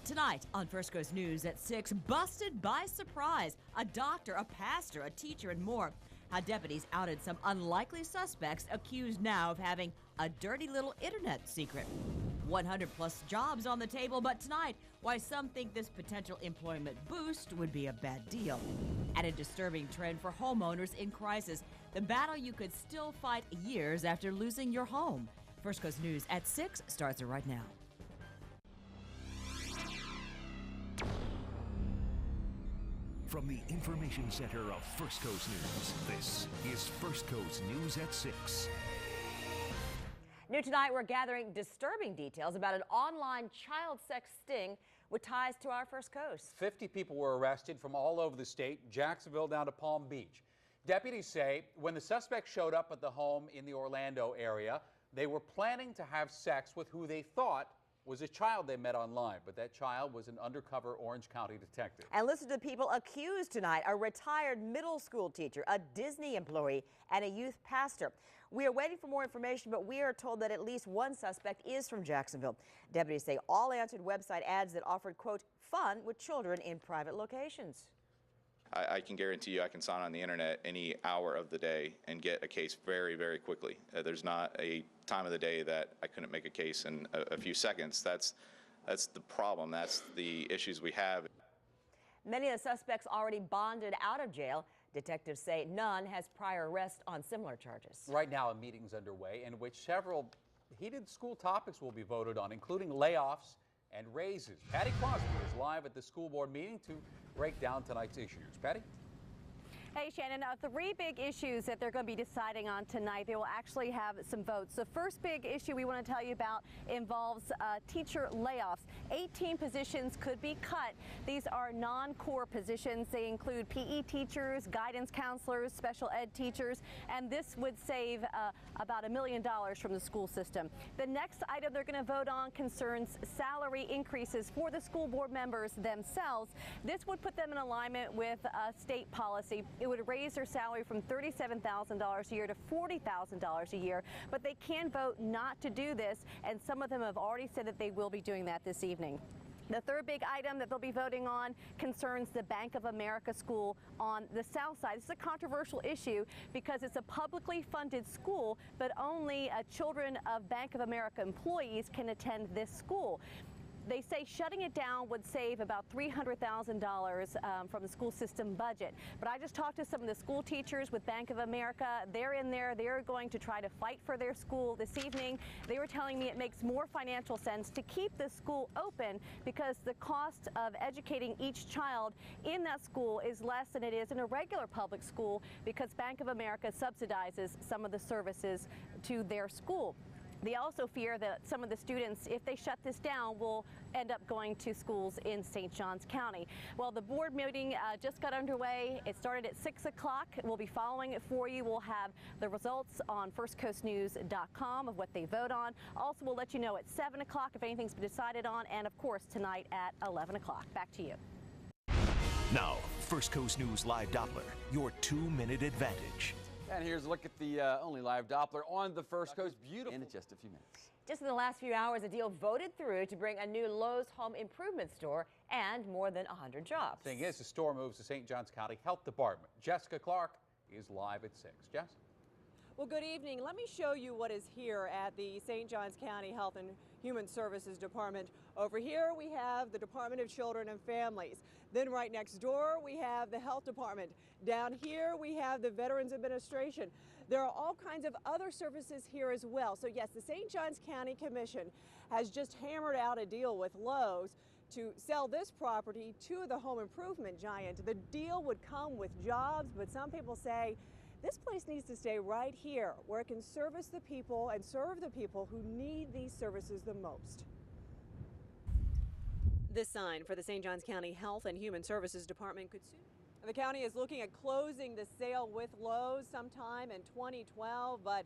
Tonight on First Coast News at 6, busted by surprise. A doctor, a pastor, a teacher, and more. How deputies outed some unlikely suspects accused now of having a dirty little internet secret. 100 plus jobs on the table, but tonight, why some think this potential employment boost would be a bad deal. And a disturbing trend for homeowners in crisis. The battle you could still fight years after losing your home. First Coast News at 6 starts right now. From the Information Center of First Coast News, this is First Coast News at 6. New tonight, we're gathering disturbing details about an online child sex sting with ties to our First Coast. 50 people were arrested from all over the state, Jacksonville down to Palm Beach. Deputies say when the suspect showed up at the home in the Orlando area, they were planning to have sex with who they thought was a child they met online, but that child was an undercover Orange County detective. And listen to the people accused tonight: a retired middle school teacher, a Disney employee, and a youth pastor. We are waiting for more information, but we are told that at least one suspect is from Jacksonville. Deputies say all answered website ads that offered, quote, fun with children in private locations. I can guarantee you I can sign on the internet any hour of the day and get a case very, very quickly. There's not a time of the day that I couldn't make a case in a few seconds. That's the problem. That's the issues we have. Many of the suspects already bonded out of jail. Detectives say none has prior arrest on similar charges. Right now, a meeting's underway in which several heated school topics will be voted on, including layoffs and raises. Patty Crosby is live at the school board meeting to break down tonight's issues. Patty? Hey, Shannon, three big issues that they're going to be deciding on tonight. They will actually have some votes. The first big issue we want to tell you about involves teacher layoffs. 18 positions could be cut. These are non-core positions. They include PE teachers, guidance counselors, special ed teachers, and this would save about $1 million from the school system. The next item they're going to vote on concerns salary increases for the school board members themselves. This would put them in alignment with state policy. It would raise their salary from $37,000 a year to $40,000 a year, but they can vote not to do this, and some of them have already said that they will be doing that this evening. The third big item that they'll be voting on concerns the Bank of America school on the south side. This is a controversial issue because it's a publicly funded school, but only children of Bank of America employees can attend this school. They say shutting it down would save about $300,000 from the school system budget. But I just talked to some of the school teachers with Bank of America. They're in there. They're going to try to fight for their school this evening. They were telling me it makes more financial sense to keep the school open because the cost of educating each child in that school is less than it is in a regular public school because Bank of America subsidizes some of the services to their school. They also fear that some of the students, if they shut this down, will end up going to schools in St. Johns County. Well, the board meeting just got underway. It started at 6 o'clock. We'll be following it for you. We'll have the results on firstcoastnews.com of what they vote on. Also, we'll let you know at 7 o'clock if anything's been decided on, and of course tonight at 11 o'clock. Back to you. Now, First Coast News Live Doppler, your 2-minute advantage. And here's a look at the only live Doppler on the First Coast. Beautiful. In just a few minutes. Just in the last few hours, a deal voted through to bring a new Lowe's home improvement store and more than 100 jobs. Thing is, the store moves to St. Johns County Health Department. Jessica Clark is live at 6. Jess? Well, good evening. Let me show you what is here at the St. Johns County Health and Human Services Department. Over here we have the Department of Children and Families. Then right next door we have the Health Department. Down here we have the Veterans Administration. There are all kinds of other services here as well. So yes, the St. Johns County Commission has just hammered out a deal with Lowe's to sell this property to the home improvement giant. The deal would come with jobs, but some people say this place needs to stay right here where it can service the people and serve the people who need these services the most. This sign for the St. Johns County Health and Human Services Department could soon. The county is looking at closing the sale with Lowe's sometime in 2012, but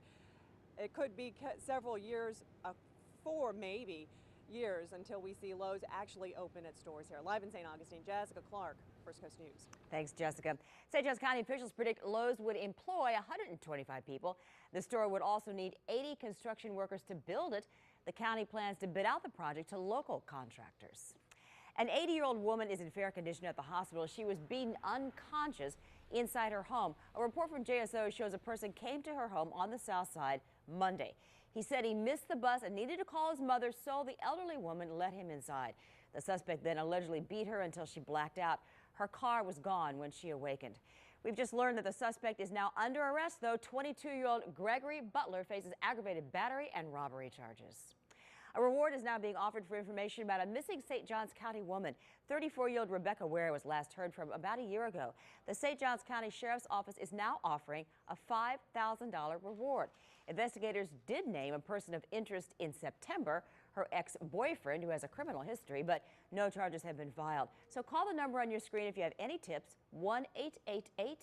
it could be several years, 4 maybe years, until we see Lowe's actually open its doors here. Live in St. Augustine, Jessica Clark, First Coast News. Thanks, Jessica. St. Johns County officials predict Lowe's would employ 125 people. The store would also need 80 construction workers to build it. The county plans to bid out the project to local contractors. An 80-year-old woman is in fair condition at the hospital. She was beaten unconscious inside her home. A report from JSO shows a person came to her home on the south side Monday. He said he missed the bus and needed to call his mother, so the elderly woman let him inside. The suspect then allegedly beat her until she blacked out. Her car was gone when she awakened. We've just learned that the suspect is now under arrest, though. 22-year-old Gregory Butler faces aggravated battery and robbery charges. A reward is now being offered for information about a missing St. Johns County woman. 34-year-old Rebecca Ware was last heard from about a year ago. The St. Johns County Sheriff's Office is now offering a $5,000 reward. Investigators did name a person of interest in September, her ex-boyfriend, who has a criminal history, but no charges have been filed. So call the number on your screen if you have any tips, 1-888-277-8477.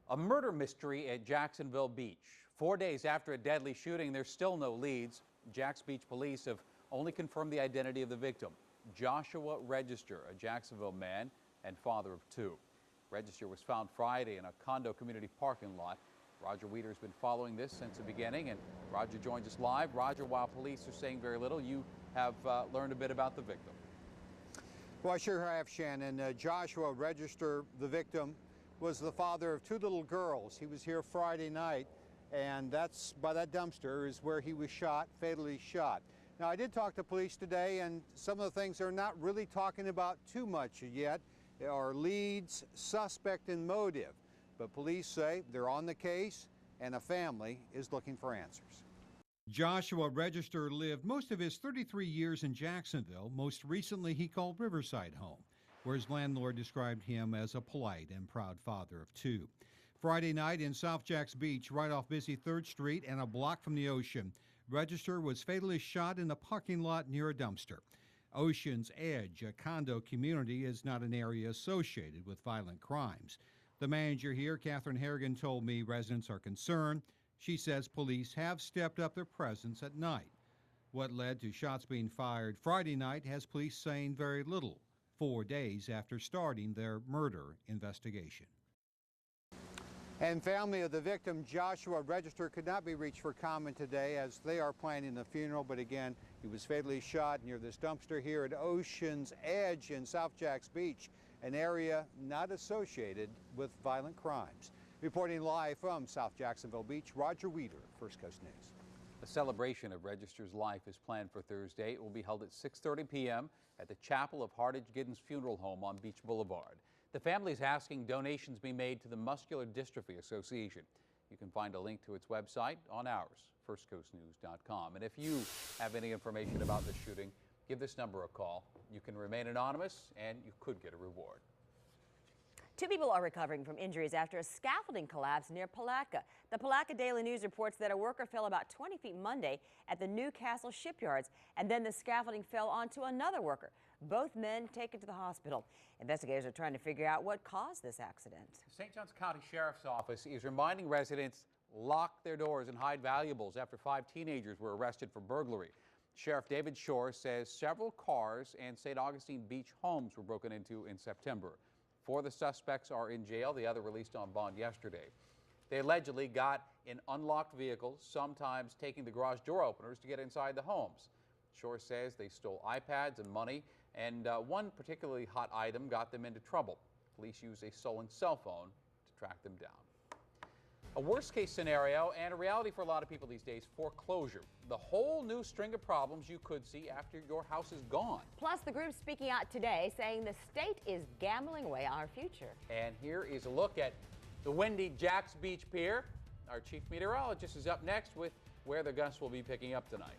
A murder mystery at Jacksonville Beach. 4 days after a deadly shooting, there's still no leads. Jacks Beach police have only confirmed the identity of the victim, Joshua Register, a Jacksonville man and father of two. Register was found Friday in a condo community parking lot. Roger Weeder has been following this since the beginning, and Roger joins us live. Roger, while police are saying very little, you have learned a bit about the victim. Well, I sure have, Shannon. Joshua Register, the victim, was the father of two little girls. He was here Friday night, and that's by that dumpster is where he was shot, fatally shot. Now, I did talk to police today, and some of the things they're not really talking about too much yet are leads, suspect, and motive. But police say they're on the case, and a family is looking for answers. Joshua Register lived most of his 33 years in Jacksonville. Most recently, he called Riverside home, where his landlord described him as a polite and proud father of two. Friday night in South Jacks Beach, right off busy 3rd Street and a block from the ocean, Register was fatally shot in a parking lot near a dumpster. Ocean's Edge, a condo community, is not an area associated with violent crimes. The manager here, Catherine Harrigan, told me residents are concerned. She says police have stepped up their presence at night. What led to shots being fired Friday night has police saying very little, 4 days after starting their murder investigation. And family of the victim, Joshua Register, could not be reached for comment today as they are planning the funeral. But again, he was fatally shot near this dumpster here at Ocean's Edge in South Jacks Beach, an area not associated with violent crimes. Reporting live from South Jacksonville Beach, Roger Weeder, First Coast News. A celebration of Register's life is planned for Thursday. It will be held at 6:30 p.m. at the Chapel of Hardage Giddens Funeral Home on Beach Boulevard. The family is asking donations be made to the Muscular Dystrophy Association. You can find a link to its website on ours, firstcoastnews.com. And if you have any information about the shooting, give this number a call. You can remain anonymous, and you could get a reward. 2 people are recovering from injuries after a scaffolding collapse near Palatka. The Palatka Daily News reports that a worker fell about 20 feet Monday at the Newcastle shipyards, and then the scaffolding fell onto another worker. Both men taken to the hospital. Investigators are trying to figure out what caused this accident. The St. Johns County Sheriff's Office is reminding residents lock their doors and hide valuables after 5 teenagers were arrested for burglary. Sheriff David Shore says several cars and St. Augustine Beach homes were broken into in September. 4 of the suspects are in jail, the other released on bond yesterday. They allegedly got in unlocked vehicles, sometimes taking the garage door openers to get inside the homes. Shore says they stole iPads and money, and one particularly hot item got them into trouble. Police used a stolen cell phone to track them down. A worst-case scenario and a reality for a lot of people these days, foreclosure. The whole new string of problems you could see after your house is gone. Plus, the group speaking out today saying the state is gambling away our future. And here is a look at the windy Jacks Beach Pier. Our chief meteorologist is up next with where the gusts will be picking up tonight.